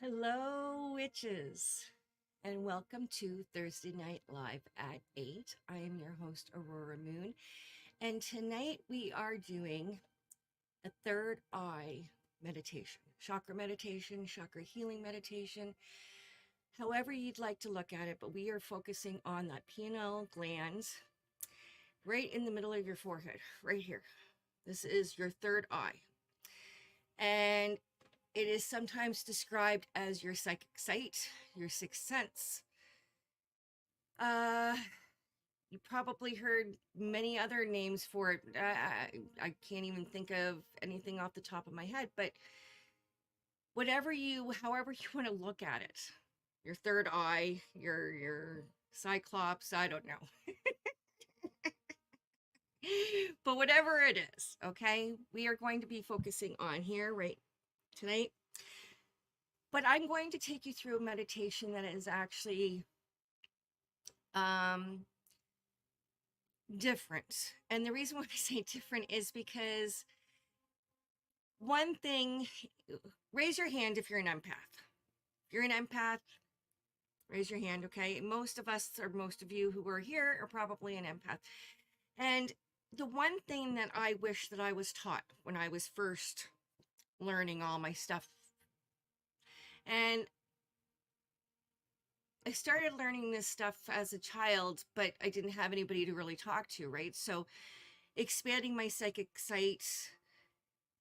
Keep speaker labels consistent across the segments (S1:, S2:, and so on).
S1: Hello, witches, and welcome to Thursday Night Live at 8. I am your host, Aurora Moon, and tonight we are doing a third eye meditation, chakra healing meditation, however you'd like to look at it, but we are focusing on that pineal gland right in the middle of your forehead, right here. This is your third eye. And it is sometimes described as your psychic sight, your sixth sense. Uh, you probably heard many other names for it. I can't even think of anything off the top of my head, but however you want to look at it, your third eye, your cyclops, I don't know. But whatever it is, okay, we are going to be focusing on here right tonight. But I'm going to take you through a meditation that is actually different. And the reason why I say different is because one thing, raise your hand if you're an empath. If you're an empath, raise your hand, okay? Most of us, or most of you who are here, are probably an empath. And the one thing that I wish that I was taught when I was first learning all my stuff, and I started learning this stuff as a child, but I didn't have anybody to really talk to, right? So expanding my psychic sight,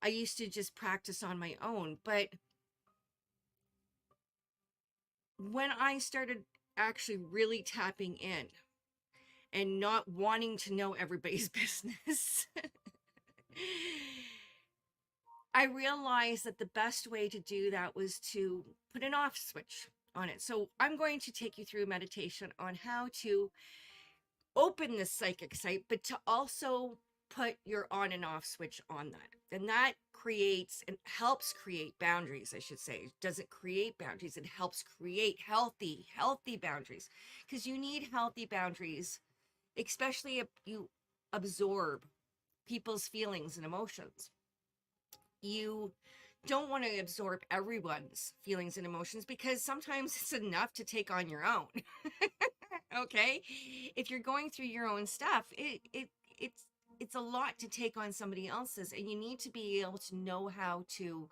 S1: I used to just practice on my own. But when I started actually really tapping in and not wanting to know everybody's business, I realized that the best way to do that was to put an off switch on it. So I'm going to take you through a meditation on how to open this psychic sight, but to also put your on and off switch on that. And that creates and helps create boundaries, I should say. It doesn't create boundaries, it helps create healthy boundaries, because you need healthy boundaries, especially if you absorb people's feelings and emotions. You don't want to absorb everyone's feelings and emotions, because sometimes it's enough to take on your own. Okay, if you're going through your own stuff, it's a lot to take on somebody else's, and you need to be able to know how to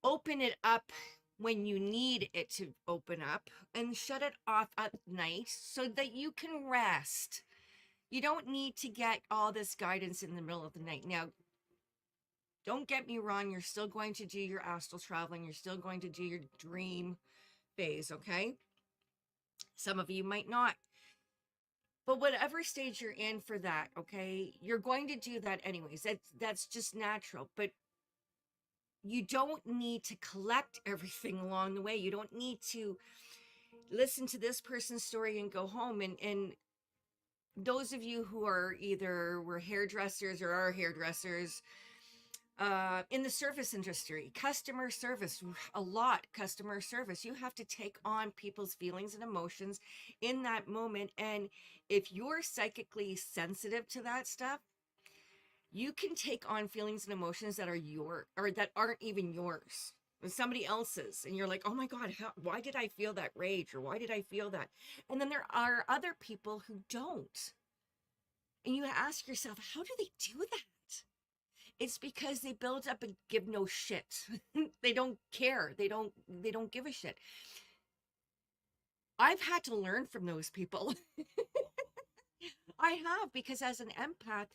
S1: open it up when you need it to open up, and shut it off at night so that you can rest. You don't need to get all this guidance in the middle of the night. Now, don't get me wrong, you're still going to do your astral traveling, you're still going to do your dream phase, okay? Some of you might not. But whatever stage you're in for that, okay, you're going to do that anyways. That's just natural. But you don't need to collect everything along the way. You don't need to listen to this person's story and go home. And those of you who are either were hairdressers or are hairdressers, in the service industry, customer service, customer service, you have to take on people's feelings and emotions in that moment. And if you're psychically sensitive to that stuff, you can take on feelings and emotions that are or that aren't even yours, somebody else's, and you're like, oh my god, why did I feel that rage, or why did I feel that? And then there are other people who don't, and you ask yourself, how do they do that? It's because they build up and give no shit. They don't care. They don't give a shit. I've had to learn from those people. I have, because as an empath,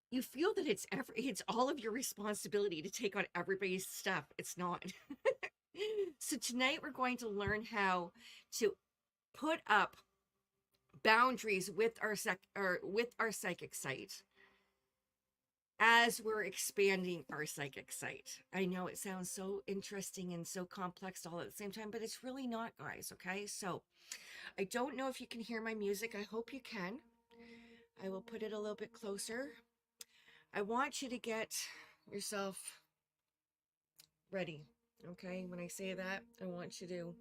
S1: you feel that it's all of your responsibility to take on everybody's stuff. It's not. So tonight we're going to learn how to put up boundaries with our psychic sight as we're expanding our psychic sight. I know it sounds so interesting and so complex all at the same time, but it's really not, guys, okay? So I don't know if you can hear my music. I hope you can. I will put it a little bit closer. I want you to get yourself ready, okay? When I say that, I want you to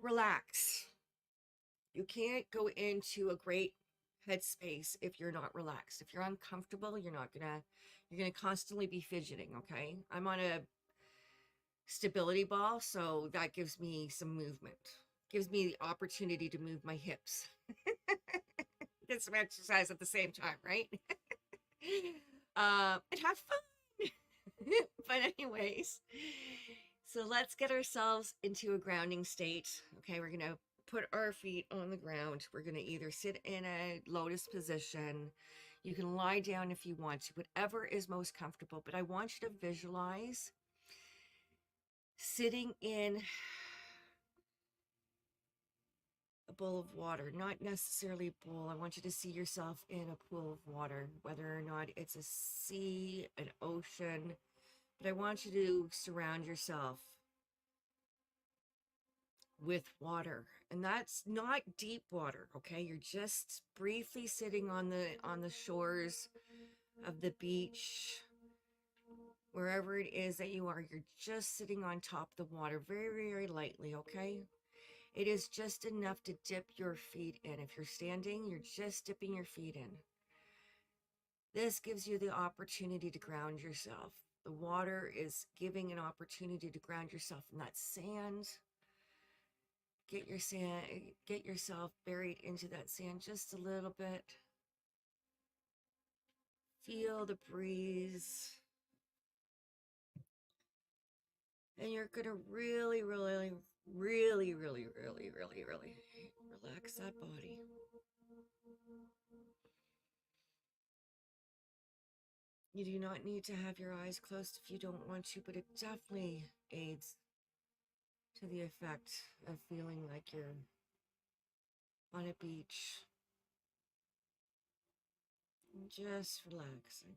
S1: relax. You can't go into a great headspace if you're not relaxed. If you're uncomfortable, you're gonna constantly be fidgeting, okay? I'm on a stability ball, so that gives me some movement. Gives me the opportunity to move my hips. Get some exercise at the same time, right? And have fun. But anyways, so let's get ourselves into a grounding state. Okay, we're gonna put our feet on the ground. We're gonna either sit in a lotus position. You can lie down if you want to, whatever is most comfortable. But I want you to visualize sitting in a bowl of water, not necessarily a bowl. I want you to see yourself in a pool of water, whether or not it's a sea, an ocean, but I want you to surround yourself with water. And that's not deep water, okay? You're just briefly sitting on the shores of the beach, wherever it is that you are. You're just sitting on top of the water very, very lightly, okay? It is just enough to dip your feet in. If you're standing, you're just dipping your feet in. This gives you the opportunity to ground yourself. The water is giving an opportunity to ground yourself in that sand. Get yourself buried into that sand just a little bit. Feel the breeze. And you're gonna really, really, really, really, really, really, really relax that body. You do not need to have your eyes closed if you don't want to, but it definitely aids to the effect of feeling like you're on a beach. Just relaxing.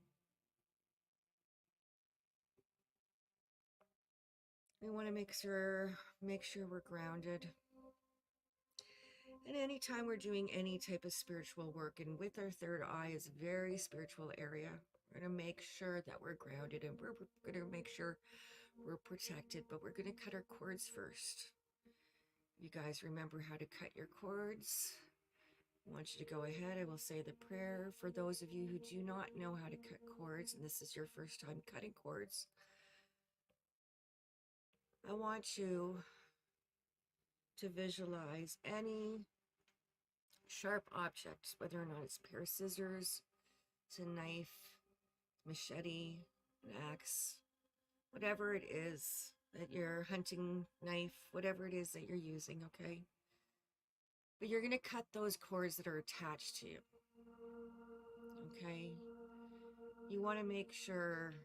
S1: We want to make sure we're grounded. And anytime we're doing any type of spiritual work, and with our third eye is a very spiritual area, we're going to make sure that we're grounded, and we're going to make sure we're protected, but we're going to cut our cords first. You guys remember how to cut your cords. I want you to go ahead. I will say the prayer for those of you who do not know how to cut cords, and this is your first time cutting cords. I want you to visualize any sharp object, whether or not it's a pair of scissors, it's a knife, machete, an axe, whatever it is that you're hunting knife, whatever it is that you're using, okay? But you're going to cut those cords that are attached to you, okay? You want to make sure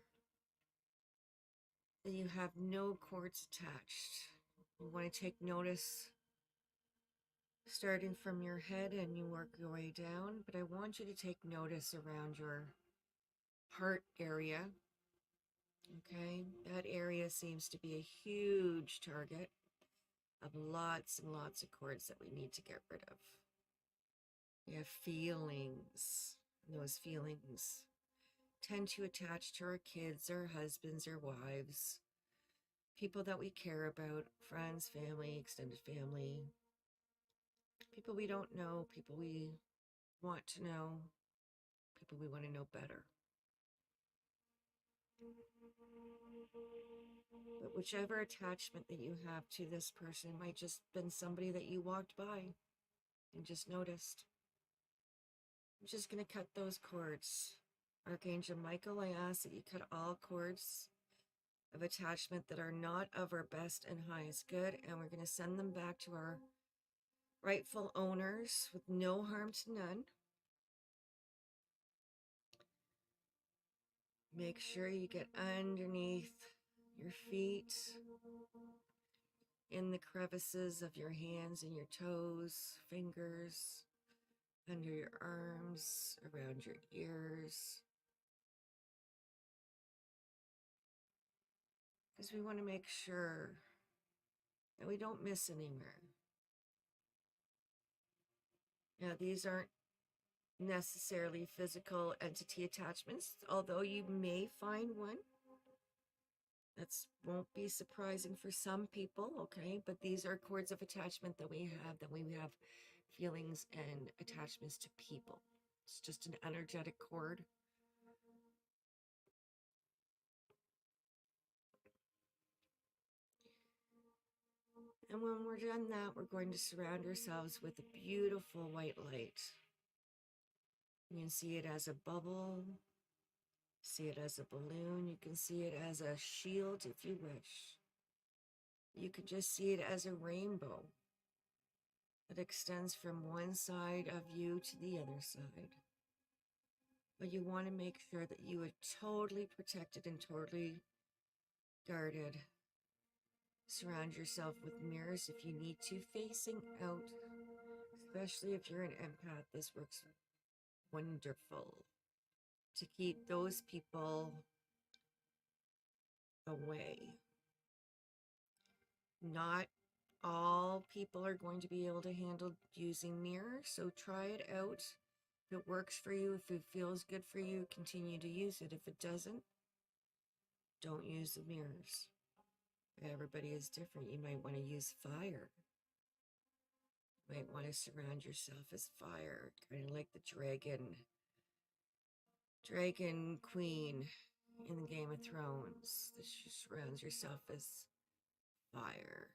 S1: that you have no cords attached. You want to take notice starting from your head and you work your way down, but I want you to take notice around your heart area. Okay, that area seems to be a huge target of lots and lots of cords that we need to get rid of. We have feelings, and those feelings tend to attach to our kids, our husbands, our wives, people that we care about, friends, family, extended family, people we don't know, people we want to know, people we want to know better. But whichever attachment that you have to this person might just been somebody that you walked by and just noticed. I'm just going to cut those cords. Archangel Michael, I ask that you cut all cords of attachment that are not of our best and highest good, and we're going to send them back to our rightful owners with no harm to none. Make sure you get underneath your feet, in the crevices of your hands and your toes, fingers, under your arms, around your ears. Because we want to make sure that we don't miss anywhere. Now, these aren't necessarily physical entity attachments, although you may find one. That won't be surprising for some people, okay? But these are cords of attachment that we have feelings and attachments to people. It's just an energetic cord. And when we're done that, we're going to surround ourselves with a beautiful white light. You can see it as a bubble, see it as a balloon, you can see it as a shield if you wish. You could just see it as a rainbow that extends from one side of you to the other side. But you want to make sure that you are totally protected and totally guarded. Surround yourself with mirrors if you need to, facing out, especially if you're an empath. This works wonderful to keep those people away. Not all people are going to be able to handle using mirrors, so try it out. If it works for you, if it feels good for you, continue to use it. If it doesn't, don't use the mirrors. Everybody is different. You might want to use fire. You might want to surround yourself as fire, kind of like the dragon queen in the Game of Thrones. She surrounds yourself as fire.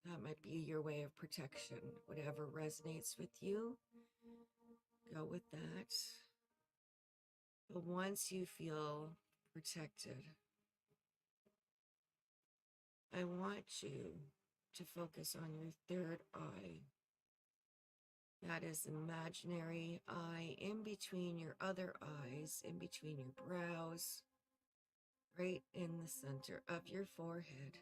S1: That might be your way of protection. Whatever resonates with you, go with that. But once you feel protected, I want you to focus on your third eye. That is the imaginary eye in between your other eyes, in between your brows, right in the center of your forehead.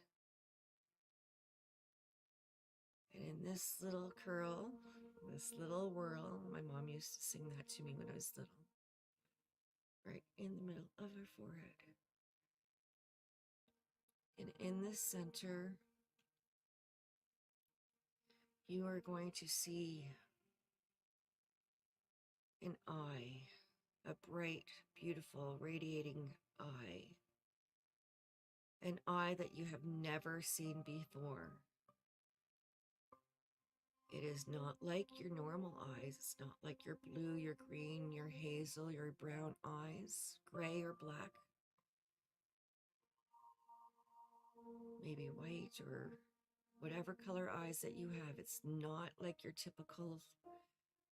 S1: And in this little curl, this little whirl, my mom used to sing that to me when I was little, right in the middle of her forehead. And in the center, you are going to see an eye, a bright, beautiful, radiating eye. An eye that you have never seen before. It is not like your normal eyes. It's not like your blue, your green, your hazel, your brown eyes, gray or black. Maybe white or whatever color eyes that you have. It's not like your typical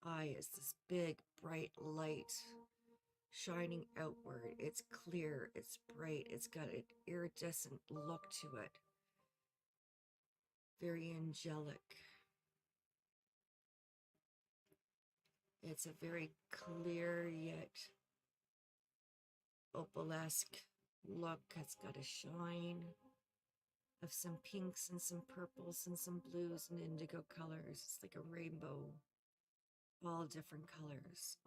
S1: eye. It's this big, bright light shining outward. It's clear, it's bright, it's got an iridescent look to it. Very angelic. It's a very clear yet opalesque look. It's got a shine of some pinks and some purples and some blues and indigo colors. It's like a rainbow, all different colors.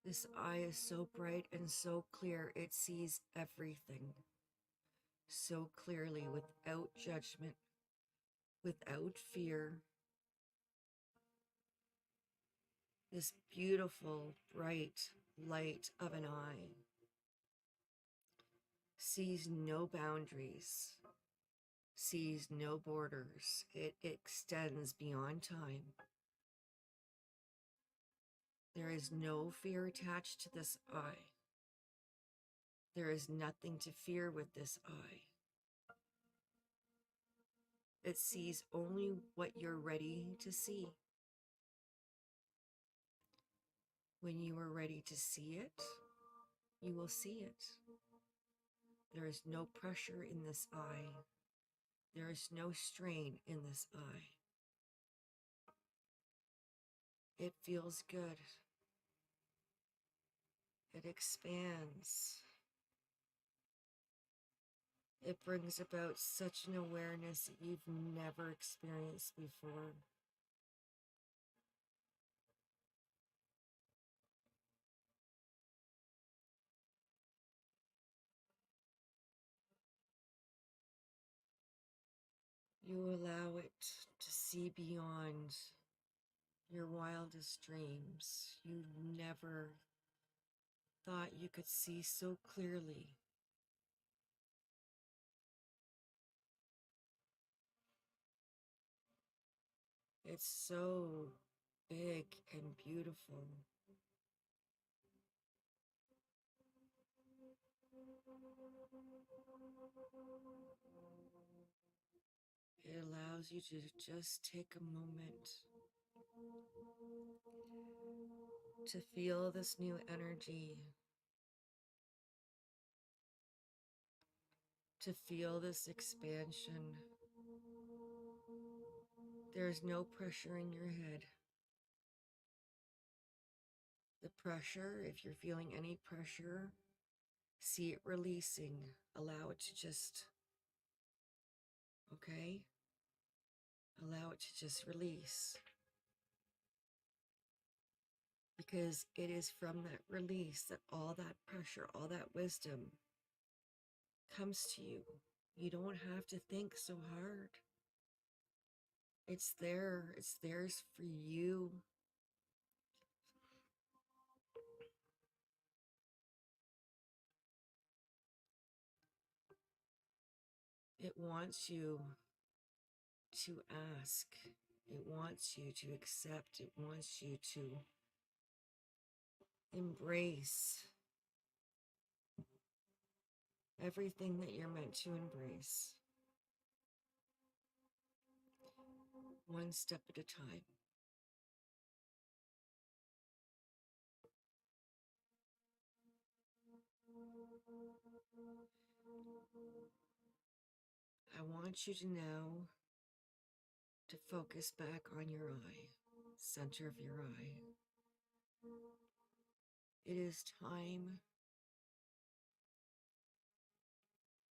S1: This eye is so bright and so clear, it sees everything so clearly, without judgment, without fear. This beautiful, bright light of an eye sees no boundaries, sees no borders. It extends beyond time. There is no fear attached to this eye. There is nothing to fear with this eye. It sees only what you're ready to see. When you are ready to see it, you will see it. There is no pressure in this eye. There is no strain in this eye. It feels good. It expands. It brings about such an awareness that you've never experienced before. You allow it to see beyond your wildest dreams. You never thought you could see so clearly. It's so big and beautiful. It allows you to just take a moment to feel this new energy, to feel this expansion. There's no pressure in your head. The pressure, if you're feeling any pressure, see it releasing. Allow it to just, okay? Allow it to just release. Because it is from that release that all that pressure, all that wisdom comes to you. You don't have to think so hard. It's there. It's theirs for you. It wants you to ask. It wants you to accept. It wants you to embrace everything that you're meant to embrace. One step at a time. I want you to now to focus back on your eye, center of your eye. It is time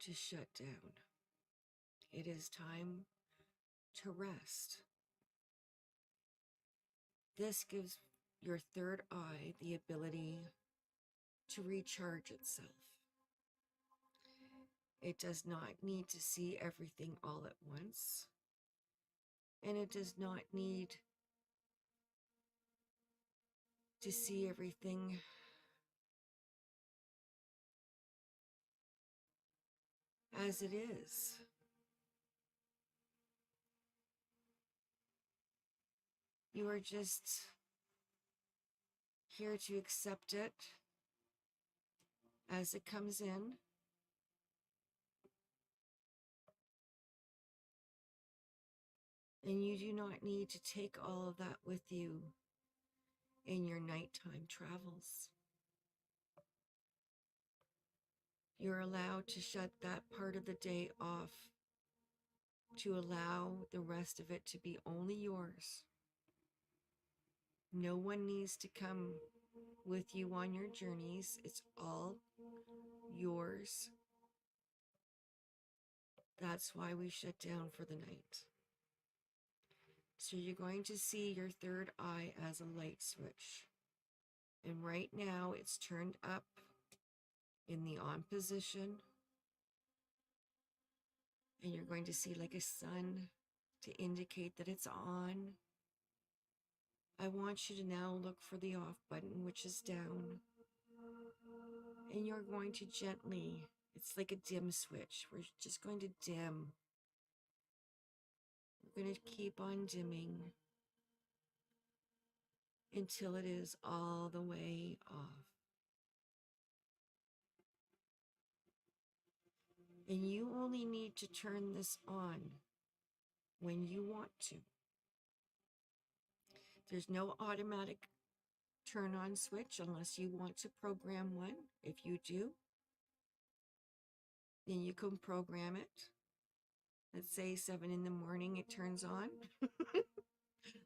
S1: to shut down. It is time to rest. This gives your third eye the ability to recharge itself. It does not need to see everything all at once, and it does not need to see everything as it is. You are just here to accept it as it comes in. And you do not need to take all of that with you in your nighttime travels. You're allowed to shut that part of the day off to allow the rest of it to be only yours. No one needs to come with you on your journeys. It's all yours. That's why we shut down for the night. So you're going to see your third eye as a light switch. And right now it's turned up in the on position. And you're going to see like a sun to indicate that it's on. I want you to now look for the off button, which is down. And you're going to gently, it's like a dim switch. We're just going to dim. We're going to keep on dimming until it is all the way off. And you only need to turn this on when you want to. There's no automatic turn on switch unless you want to program one. If you do, then you can program it. Let's say 7 in the morning it turns on,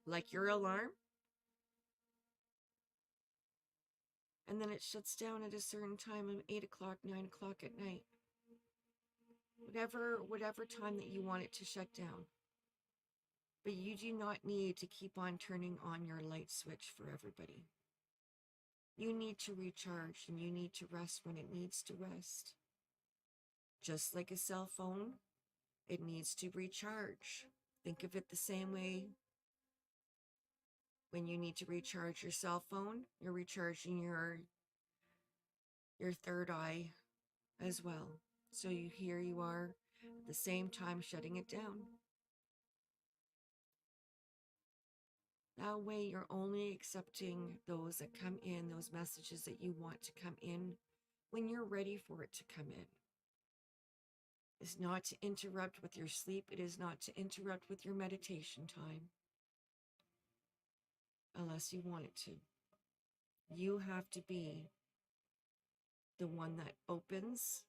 S1: like your alarm. And then it shuts down at a certain time of 8 o'clock, 9 o'clock at night. Whatever time that you want it to shut down. But you do not need to keep on turning on your light switch for everybody. You need to recharge and you need to rest when it needs to rest. Just like a cell phone, it needs to recharge. Think of it the same way. When you need to recharge your cell phone, you're recharging your third eye as well. So here you are at the same time shutting it down. That way you're only accepting those that come in, those messages that you want to come in when you're ready for it to come in. It's not to interrupt with your sleep. It is not to interrupt with your meditation time. Unless you want it to. You have to be the one that opens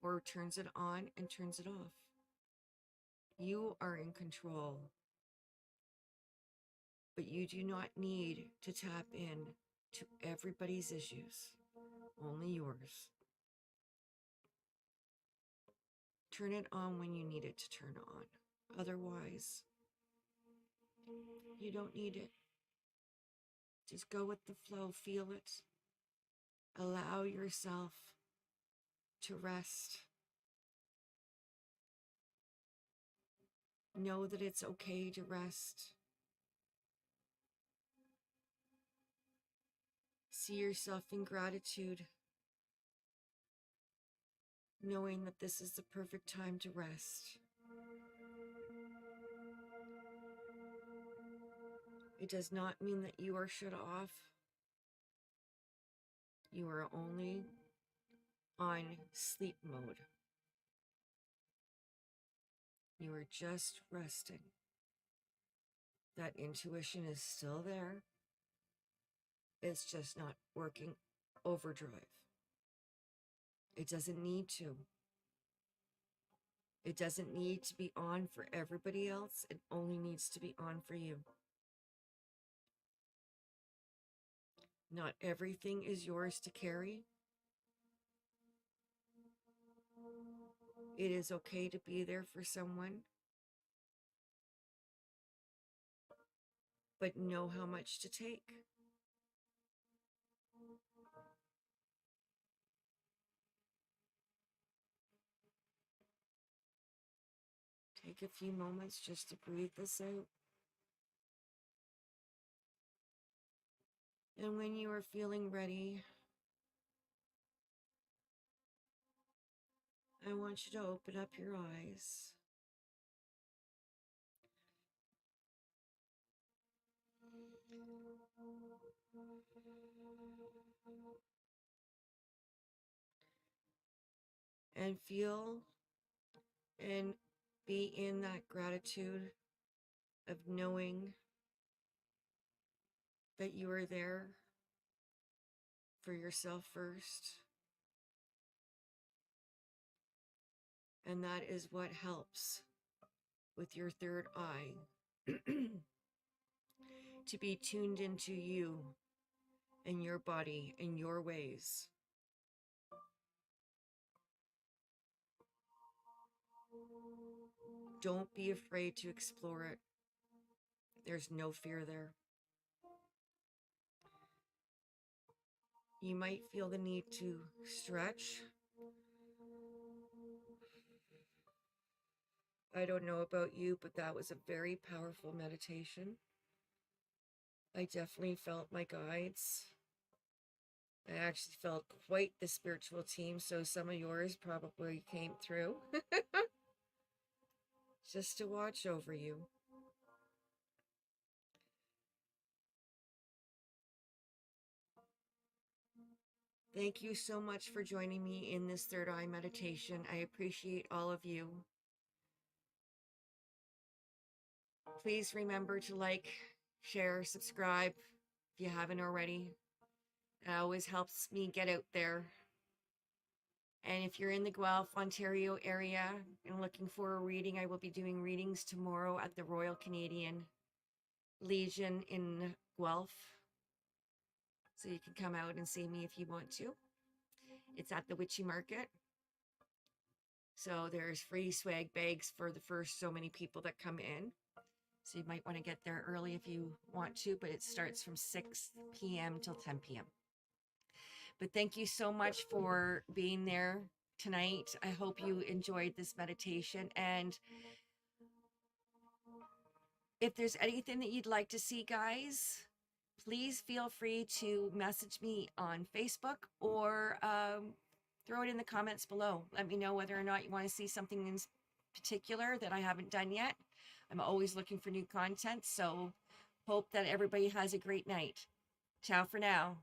S1: or turns it on and turns it off. You are in control. But you do not need to tap in to everybody's issues, only yours. Turn it on when you need it to turn on. Otherwise, you don't need it. Just go with the flow, feel it. Allow yourself to rest. Know that it's okay to rest. See yourself in gratitude, knowing that this is the perfect time to rest. It does not mean that you are shut off. You are only on sleep mode. You are just resting. That intuition is still there. It's just not working overdrive. It doesn't need to. It doesn't need to be on for everybody else. It only needs to be on for you. Not everything is yours to carry. It is okay to be there for someone, but know how much to take. Take a few moments just to breathe this out. And when you are feeling ready, I want you to open up your eyes. And feel and be in that gratitude of knowing that you are there for yourself first. And that is what helps with your third eye to be tuned into you and your body and your ways. Don't be afraid to explore it. There's no fear there. You might feel the need to stretch. I don't know about you, but that was a very powerful meditation. I definitely felt my guides. I actually felt quite the spiritual team, so some of yours probably came through. Just to watch over you. Thank you so much for joining me in this third eye meditation. I appreciate all of you. Please remember to like, share, subscribe if you haven't already. It always helps me get out there. And if you're in the Guelph, Ontario area and looking for a reading, I will be doing readings tomorrow at the Royal Canadian Legion in Guelph. So you can come out and see me if you want to. It's at the Witchy Market. So there's free swag bags for the first so many people that come in. So you might want to get there early if you want to, but it starts from 6 p.m. till 10 p.m. But thank you so much for being there tonight. I hope you enjoyed this meditation. And if there's anything that you'd like to see, guys, please feel free to message me on Facebook or throw it in the comments below. Let me know whether or not you want to see something in particular that I haven't done yet. I'm always looking for new content. So hope that everybody has a great night. Ciao for now.